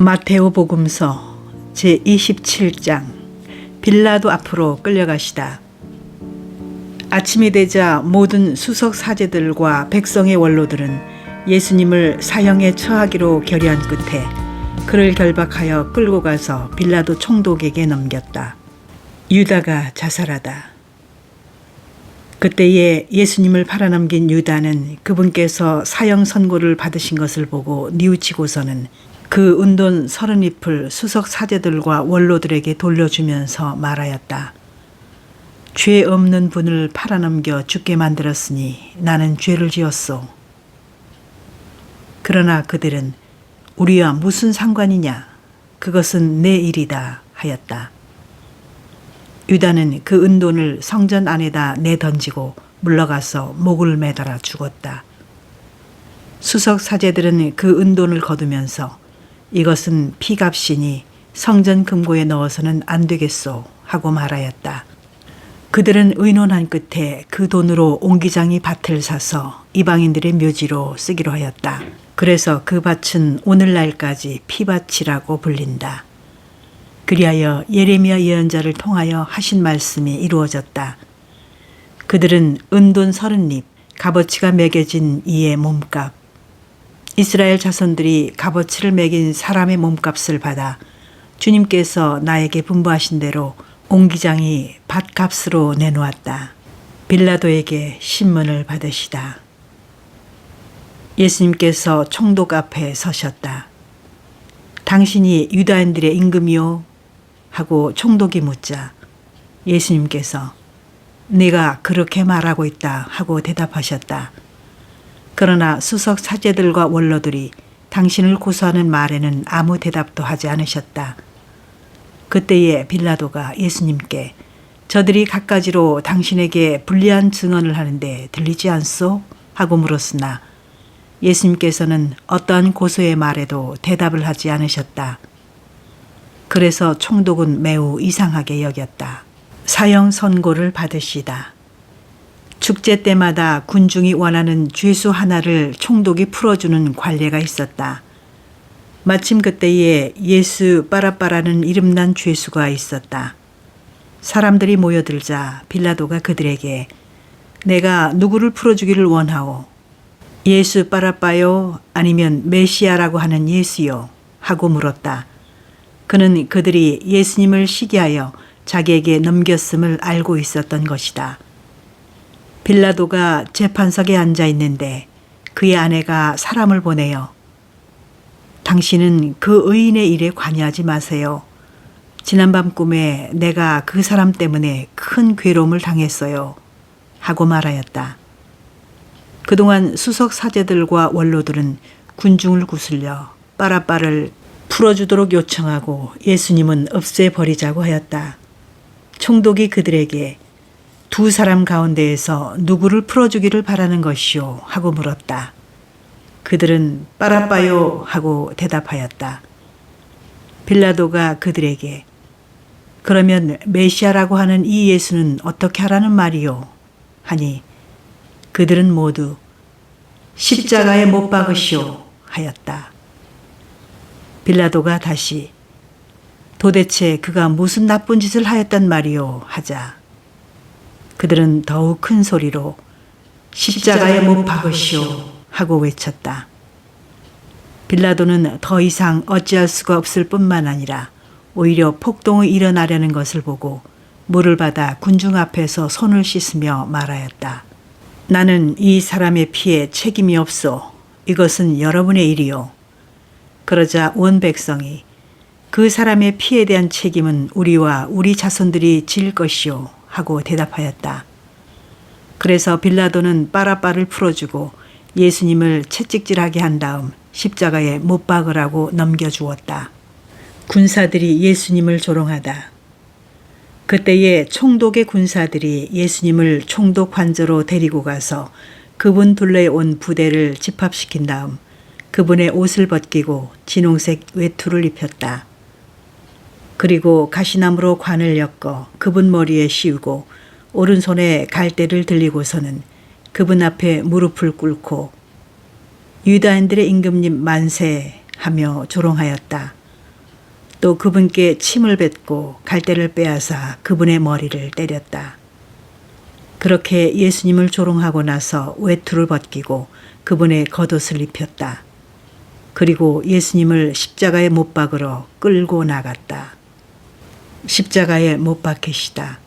마테오복음서 제27장 빌라도 앞으로 끌려가시다. 아침이 되자 모든 수석 사제들과 백성의 원로들은 예수님을 사형에 처하기로 결의한 끝에 그를 결박하여 끌고 가서 빌라도 총독에게 넘겼다. 유다가 자살하다. 그때에 예수님을 팔아넘긴 유다는 그분께서 사형 선고를 받으신 것을 보고 뉘우치고서는 그 은돈 30잎을 수석 사제들과 원로들에게 돌려주면서 말하였다. 죄 없는 분을 팔아넘겨 죽게 만들었으니 나는 죄를 지었소. 그러나 그들은 우리와 무슨 상관이냐? 그것은 내 일이다 하였다. 유다는 그 은돈을 성전 안에다 내던지고 물러가서 목을 매달아 죽었다. 수석 사제들은 그 은돈을 거두면서 이것은 피값이니 성전 금고에 넣어서는 안 되겠소 하고 말하였다. 그들은 의논한 끝에 그 돈으로 옹기장이 밭을 사서 이방인들의 묘지로 쓰기로 하였다. 그래서 그 밭은 오늘날까지 피밭이라고 불린다. 그리하여 예레미야 예언자를 통하여 하신 말씀이 이루어졌다. 그들은 은돈 30립 값어치가 매겨진 이의 몸값, 이스라엘 자손들이 값어치를 매긴 사람의 몸값을 받아 주님께서 나에게 분부하신 대로 옹기장이 밭값으로 내놓았다. 빌라도에게 신문을 받으시다. 예수님께서 총독 앞에 서셨다. 당신이 유다인들의 임금이요? 하고 총독이 묻자 예수님께서 네가 그렇게 말하고 있다 하고 대답하셨다. 그러나 수석 사제들과 원로들이 당신을 고소하는 말에는 아무 대답도 하지 않으셨다. 그때에 빌라도가 예수님께 저들이 갖가지로 당신에게 불리한 증언을 하는데 들리지 않소? 하고 물었으나 예수님께서는 어떠한 고소의 말에도 대답을 하지 않으셨다. 그래서 총독은 매우 이상하게 여겼다. 사형 선고를 받으시다. 축제 때마다 군중이 원하는 죄수 하나를 총독이 풀어주는 관례가 있었다. 마침 그때에 예수 바라바라는 이름난 죄수가 있었다. 사람들이 모여들자 빌라도가 그들에게 내가 누구를 풀어주기를 원하오? 예수 바라바요? 아니면 메시아라고 하는 예수요? 하고 물었다. 그는 그들이 예수님을 시기하여 자기에게 넘겼음을 알고 있었던 것이다. 빌라도가 재판석에 앉아 있는데 그의 아내가 사람을 보내어 당신은 그 의인의 일에 관여하지 마세요. 지난밤 꿈에 내가 그 사람 때문에 큰 괴로움을 당했어요. 하고 말하였다. 그동안 수석 사제들과 원로들은 군중을 구슬려 바라바를 풀어주도록 요청하고 예수님은 없애버리자고 하였다. 총독이 그들에게 두 사람 가운데에서 누구를 풀어주기를 바라는 것이오? 하고 물었다. 그들은 바라바요 하고 대답하였다. 빌라도가 그들에게 그러면 메시아라고 하는 이 예수는 어떻게 하라는 말이오? 하니 그들은 모두 십자가에 못 박으시오 하였다. 빌라도가 다시 도대체 그가 무슨 나쁜 짓을 하였단 말이오? 하자 그들은 더욱 큰 소리로 십자가에 못 박으시오 하고 외쳤다. 빌라도는 더 이상 어찌할 수가 없을 뿐만 아니라 오히려 폭동이 일어나려는 것을 보고 물을 받아 군중 앞에서 손을 씻으며 말하였다. 나는 이 사람의 피에 책임이 없소. 이것은 여러분의 일이요. 그러자 온 백성이 그 사람의 피에 대한 책임은 우리와 우리 자손들이 질 것이요 하고 대답하였다. 그래서 빌라도는 바라바를 풀어주고 예수님을 채찍질하게 한 다음 십자가에 못 박으라고 넘겨주었다. 군사들이 예수님을 조롱하다. 그때에 총독의 군사들이 예수님을 총독 관저로 데리고 가서 그분 둘레에 온 부대를 집합시킨 다음 그분의 옷을 벗기고 진홍색 외투를 입혔다. 그리고 가시나무로 관을 엮어 그분 머리에 씌우고 오른손에 갈대를 들리고서는 그분 앞에 무릎을 꿇고 유다인들의 임금님 만세 하며 조롱하였다. 또 그분께 침을 뱉고 갈대를 빼앗아 그분의 머리를 때렸다. 그렇게 예수님을 조롱하고 나서 외투를 벗기고 그분의 겉옷을 입혔다. 그리고 예수님을 십자가에 못 박으러 끌고 나갔다. 십자가에 못 박히시다.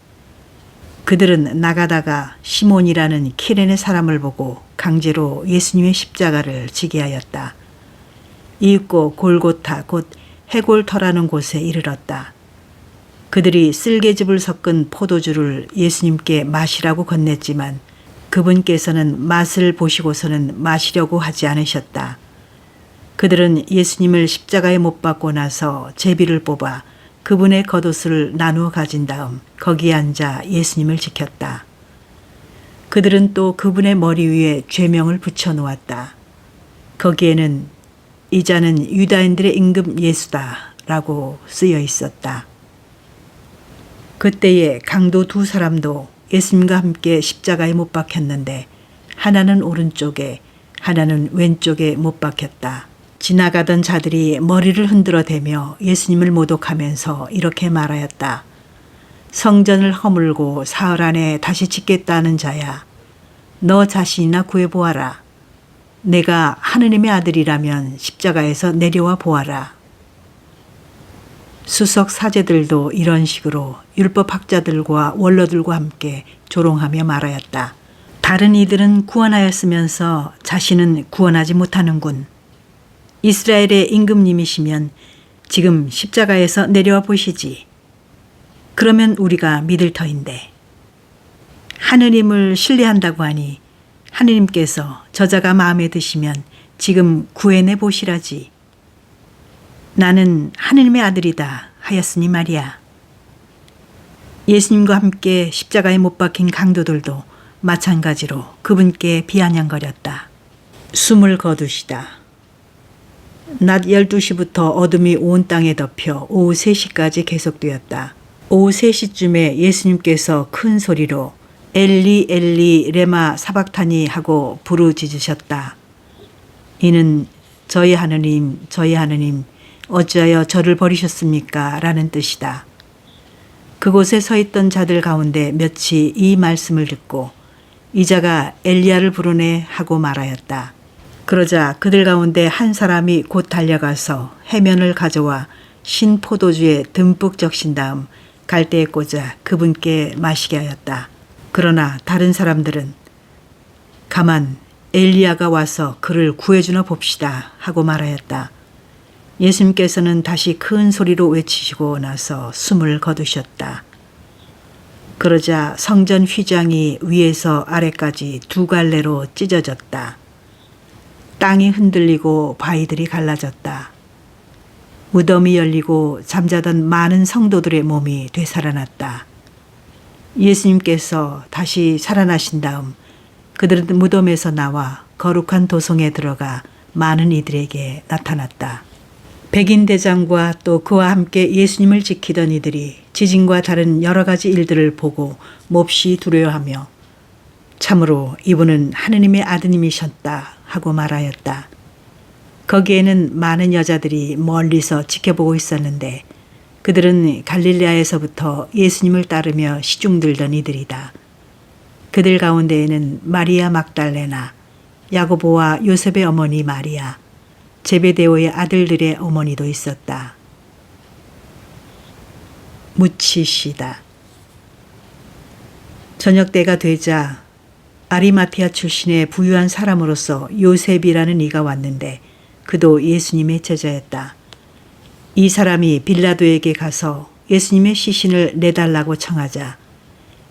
그들은 나가다가 시몬이라는 키레네 사람을 보고 강제로 예수님의 십자가를 지게 하였다. 이윽고 골고타 곧 해골터라는 곳에 이르렀다. 그들이 쓸개즙을 섞은 포도주를 예수님께 마시라고 건넸지만 그분께서는 맛을 보시고서는 마시려고 하지 않으셨다. 그들은 예수님을 십자가에 못 박고 나서 제비를 뽑아 그분의 겉옷을 나누어 가진 다음 거기에 앉아 예수님을 지켰다. 그들은 또 그분의 머리 위에 죄명을 붙여 놓았다. 거기에는 이 자는 유다인들의 임금 예수다 라고 쓰여 있었다. 그때에 강도 두 사람도 예수님과 함께 십자가에 못 박혔는데 하나는 오른쪽에 하나는 왼쪽에 못 박혔다. 지나가던 자들이 머리를 흔들어 대며 예수님을 모독하면서 이렇게 말하였다. 성전을 허물고 사흘 안에 다시 짓겠다는 자야. 너 자신이나 구해보아라. 내가 하느님의 아들이라면 십자가에서 내려와 보아라. 수석 사제들도 이런 식으로 율법학자들과 원로들과 함께 조롱하며 말하였다. 다른 이들은 구원하였으면서 자신은 구원하지 못하는군. 이스라엘의 임금님이시면 지금 십자가에서 내려와 보시지. 그러면 우리가 믿을 터인데. 하느님을 신뢰한다고 하니 하느님께서 저자가 마음에 드시면 지금 구해내 보시라지. 나는 하느님의 아들이다 하였으니 말이야. 예수님과 함께 십자가에 못 박힌 강도들도 마찬가지로 그분께 비아냥거렸다. 숨을 거두시다. 낮 12시부터 어둠이 온 땅에 덮여 오후 3시까지 계속되었다. 오후 3시쯤에 예수님께서 큰 소리로 엘리 엘리 레마 사박타니 하고 부르짖으셨다. 이는 저희 하느님 어찌하여 저를 버리셨습니까? 라는 뜻이다. 그곳에 서 있던 자들 가운데 몇이 이 말씀을 듣고 이 자가 엘리야를 부르네 하고 말하였다. 그러자 그들 가운데 한 사람이 곧 달려가서 해면을 가져와 신 포도주에 듬뿍 적신 다음 갈대에 꽂아 그분께 마시게 하였다. 그러나 다른 사람들은 가만 엘리야가 와서 그를 구해주나 봅시다 하고 말하였다. 예수님께서는 다시 큰 소리로 외치시고 나서 숨을 거두셨다. 그러자 성전 휘장이 위에서 아래까지 두 갈래로 찢어졌다. 땅이 흔들리고 바위들이 갈라졌다. 무덤이 열리고 잠자던 많은 성도들의 몸이 되살아났다. 예수님께서 다시 살아나신 다음 그들은 무덤에서 나와 거룩한 도성에 들어가 많은 이들에게 나타났다. 백인 대장과 또 그와 함께 예수님을 지키던 이들이 지진과 다른 여러 가지 일들을 보고 몹시 두려워하며 참으로 이분은 하느님의 아드님이셨다 하고 말하였다. 거기에는 많은 여자들이 멀리서 지켜보고 있었는데 그들은 갈릴레아에서부터 예수님을 따르며 시중들던 이들이다. 그들 가운데에는 마리아 막달레나, 야고보와 요셉의 어머니 마리아, 제베데오의 아들들의 어머니도 있었다. 묻히시다. 저녁 때가 되자 아리마티아 출신의 부유한 사람으로서 요셉이라는 이가 왔는데 그도 예수님의 제자였다. 이 사람이 빌라도에게 가서 예수님의 시신을 내달라고 청하자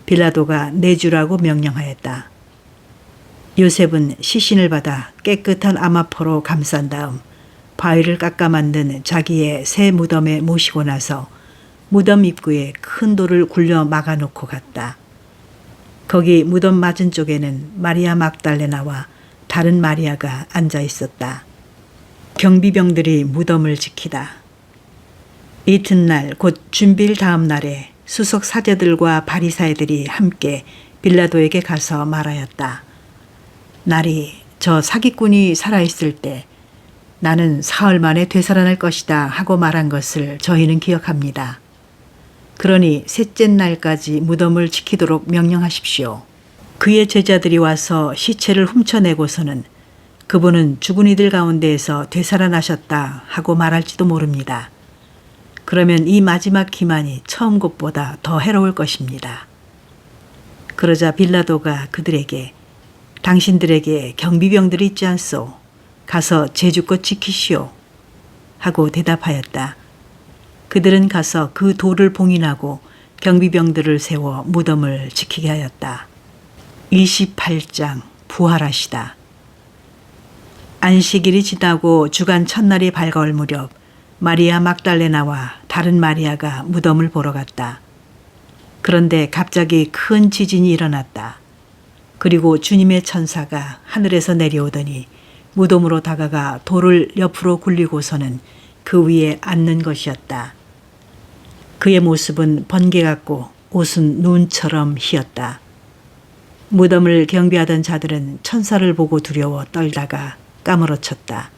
빌라도가 내주라고 명령하였다. 요셉은 시신을 받아 깨끗한 아마포로 감싼 다음 바위를 깎아 만든 자기의 새 무덤에 모시고 나서 무덤 입구에 큰 돌을 굴려 막아놓고 갔다. 거기 무덤 맞은 쪽에는 마리아 막달레나와 다른 마리아가 앉아 있었다. 경비병들이 무덤을 지키다. 이튿날 곧 준비일 다음 날에 수석 사제들과 바리사이들이 함께 빌라도에게 가서 말하였다. 날이 저 사기꾼이 살아있을 때 나는 사흘 만에 되살아날 것이다 하고 말한 것을 저희는 기억합니다. 그러니 셋째 날까지 무덤을 지키도록 명령하십시오. 그의 제자들이 와서 시체를 훔쳐내고서는 그분은 죽은 이들 가운데에서 되살아나셨다 하고 말할지도 모릅니다. 그러면 이 마지막 기만이 처음 것보다 더 해로울 것입니다. 그러자 빌라도가 그들에게 당신들에게 경비병들이 있지 않소? 가서 제주껏 지키시오. 하고 대답하였다. 그들은 가서 그 돌을 봉인하고 경비병들을 세워 무덤을 지키게 하였다. 28장 부활하시다. 안식일이 지나고 주간 첫날이 밝아올 무렵 마리아 막달레나와 다른 마리아가 무덤을 보러 갔다. 그런데 갑자기 큰 지진이 일어났다. 그리고 주님의 천사가 하늘에서 내려오더니 무덤으로 다가가 돌을 옆으로 굴리고서는 그 위에 앉는 것이었다. 그의 모습은 번개 같고 옷은 눈처럼 희었다. 무덤을 경비하던 자들은 천사를 보고 두려워 떨다가 까무러쳤다.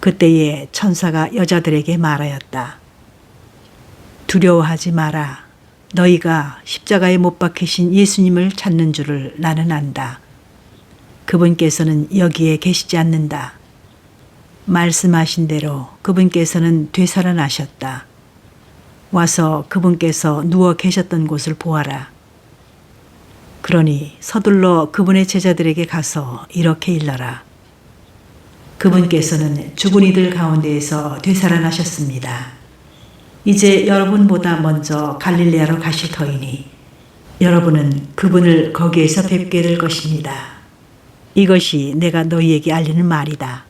그때에 천사가 여자들에게 말하였다. 두려워하지 마라. 너희가 십자가에 못 박히신 예수님을 찾는 줄을 나는 안다. 그분께서는 여기에 계시지 않는다. 말씀하신 대로 그분께서는 되살아나셨다. 와서 그분께서 누워 계셨던 곳을 보아라. 그러니 서둘러 그분의 제자들에게 가서 이렇게 일러라. 그분께서는 죽은 이들 가운데에서 되살아나셨습니다. 이제 여러분보다 먼저 갈릴레아로 가실 터이니 여러분은 그분을 거기에서 뵙게 될 것입니다. 이것이 내가 너희에게 알리는 말이다.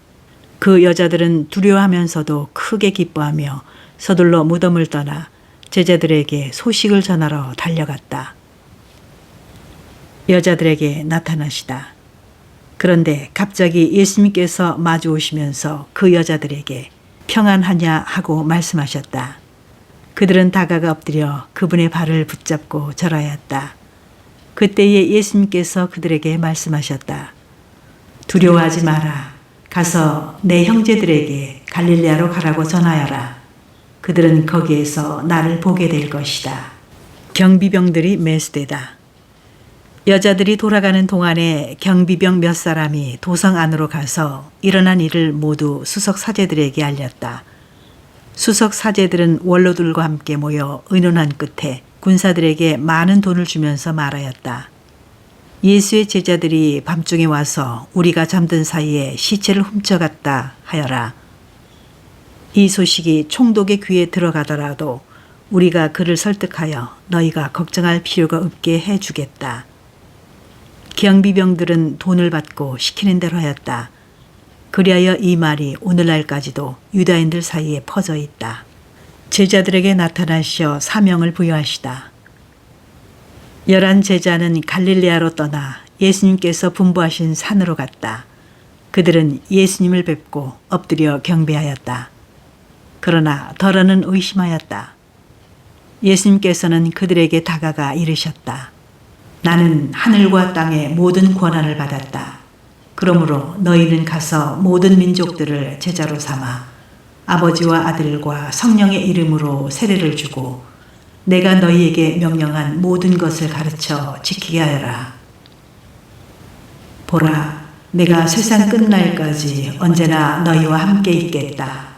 그 여자들은 두려워하면서도 크게 기뻐하며 서둘러 무덤을 떠나 제자들에게 소식을 전하러 달려갔다. 여자들에게 나타나시다. 그런데 갑자기 예수님께서 마주 오시면서 그 여자들에게 평안하냐 하고 말씀하셨다. 그들은 다가가 엎드려 그분의 발을 붙잡고 절하였다. 그때에 예수님께서 그들에게 말씀하셨다. 두려워하지 마라. 가서 내 형제들에게 갈릴레아로 가라고 전하여라. 그들은 거기에서 나를 보게 될 것이다. 경비병들이 매수되다. 여자들이 돌아가는 동안에 경비병 몇 사람이 도성 안으로 가서 일어난 일을 모두 수석 사제들에게 알렸다. 수석 사제들은 원로들과 함께 모여 의논한 끝에 군사들에게 많은 돈을 주면서 말하였다. 예수의 제자들이 밤중에 와서 우리가 잠든 사이에 시체를 훔쳐갔다 하여라. 이 소식이 총독의 귀에 들어가더라도 우리가 그를 설득하여 너희가 걱정할 필요가 없게 해주겠다. 경비병들은 돈을 받고 시키는 대로 하였다. 그리하여 이 말이 오늘날까지도 유다인들 사이에 퍼져 있다. 제자들에게 나타나시어 사명을 부여하시다. 11 제자는 갈릴레아로 떠나 예수님께서 분부하신 산으로 갔다. 그들은 예수님을 뵙고 엎드려 경배하였다. 그러나 더러는 의심하였다. 예수님께서는 그들에게 다가가 이르셨다. 나는 하늘과 땅의 모든 권한을 받았다. 그러므로 너희는 가서 모든 민족들을 제자로 삼아 아버지와 아들과 성령의 이름으로 세례를 주고 내가 너희에게 명령한 모든 것을 가르쳐 지키게 하여라. 보라, 내가 세상 끝날까지 언제나 너희와 함께 있겠다.